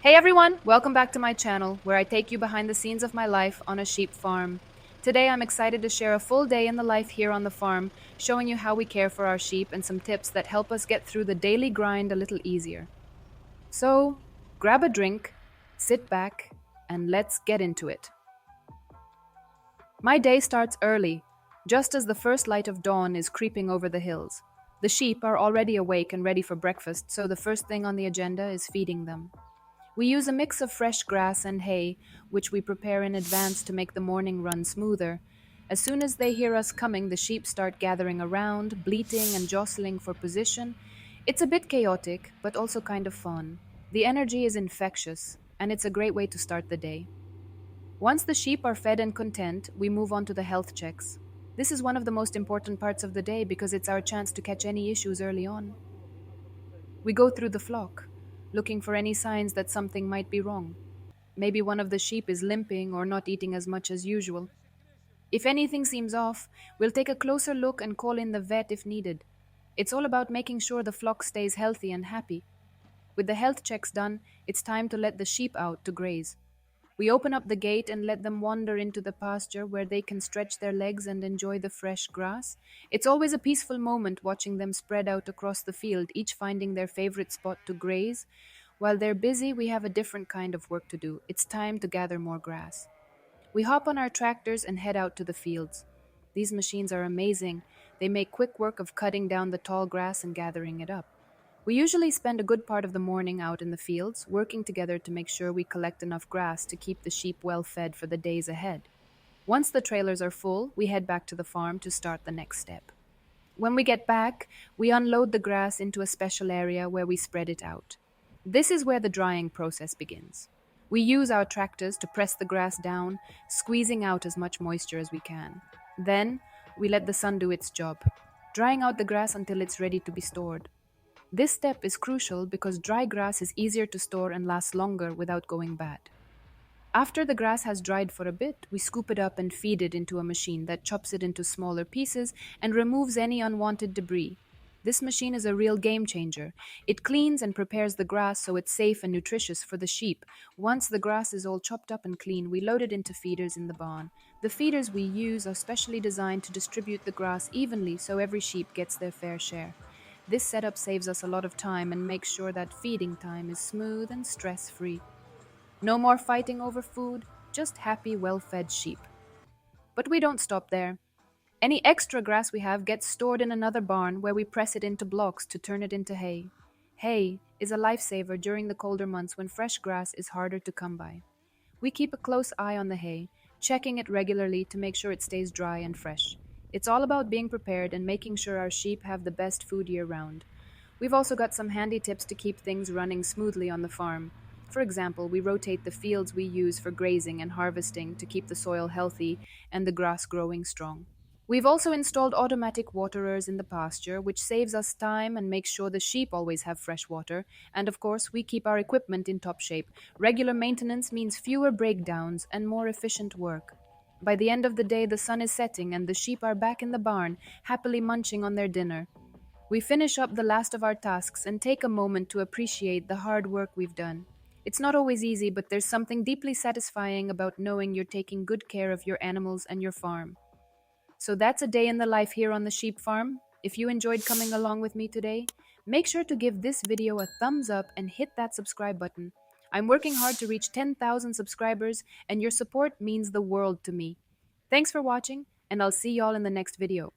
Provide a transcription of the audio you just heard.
Hey everyone, welcome back to my channel where I take you behind the scenes of my life on a sheep farm. Today I'm excited to share a full day in the life here on the farm, showing you how we care for our sheep and some tips that help us get through the daily grind a little easier. So, grab a drink, sit back, and let's get into it. My day starts early, just as the first light of dawn is creeping over the hills. The sheep are already awake and ready for breakfast, so the first thing on the agenda is feeding them. We use a mix of fresh grass and hay, which we prepare in advance to make the morning run smoother. As soon as they hear us coming, the sheep start gathering around, bleating and jostling for position. It's a bit chaotic, but also kind of fun. The energy is infectious, and it's a great way to start the day. Once the sheep are fed and content, we move on to the health checks. This is one of the most important parts of the day because it's our chance to catch any issues early on. We go through the flock, looking for any signs that something might be wrong. Maybe one of the sheep is limping or not eating as much as usual. If anything seems off, we'll take a closer look and call in the vet if needed. It's all about making sure the flock stays healthy and happy. With the health checks done, it's time to let the sheep out to graze. We open up the gate and let them wander into the pasture where they can stretch their legs and enjoy the fresh grass. It's always a peaceful moment watching them spread out across the field, each finding their favorite spot to graze. While they're busy, we have a different kind of work to do. It's time to gather more grass. We hop on our tractors and head out to the fields. These machines are amazing. They make quick work of cutting down the tall grass and gathering it up. We usually spend a good part of the morning out in the fields, working together to make sure we collect enough grass to keep the sheep well fed for the days ahead. Once the trailers are full, we head back to the farm to start the next step. When we get back, we unload the grass into a special area where we spread it out. This is where the drying process begins. We use our tractors to press the grass down, squeezing out as much moisture as we can. Then, we let the sun do its job, drying out the grass until it's ready to be stored. This step is crucial because dry grass is easier to store and lasts longer without going bad. After the grass has dried for a bit, we scoop it up and feed it into a machine that chops it into smaller pieces and removes any unwanted debris. This machine is a real game changer. It cleans and prepares the grass so it's safe and nutritious for the sheep. Once the grass is all chopped up and clean, we load it into feeders in the barn. The feeders we use are specially designed to distribute the grass evenly so every sheep gets their fair share. This setup saves us a lot of time and makes sure that feeding time is smooth and stress-free. No more fighting over food, just happy, well-fed sheep. But we don't stop there. Any extra grass we have gets stored in another barn where we press it into blocks to turn it into hay. Hay is a lifesaver during the colder months when fresh grass is harder to come by. We keep a close eye on the hay, checking it regularly to make sure it stays dry and fresh. It's all about being prepared and making sure our sheep have the best food year round. We've also got some handy tips to keep things running smoothly on the farm. For example, we rotate the fields we use for grazing and harvesting to keep the soil healthy and the grass growing strong. We've also installed automatic waterers in the pasture, which saves us time and makes sure the sheep always have fresh water. And of course, we keep our equipment in top shape. Regular maintenance means fewer breakdowns and more efficient work. By the end of the day, the sun is setting and the sheep are back in the barn, happily munching on their dinner. We finish up the last of our tasks and take a moment to appreciate the hard work we've done. It's not always easy, but there's something deeply satisfying about knowing you're taking good care of your animals and your farm. So that's a day in the life here on the sheep farm. If you enjoyed coming along with me today, make sure to give this video a thumbs up and hit that subscribe button. I'm working hard to reach 10,000 subscribers, and your support means the world to me. Thanks for watching, and I'll see y'all in the next video.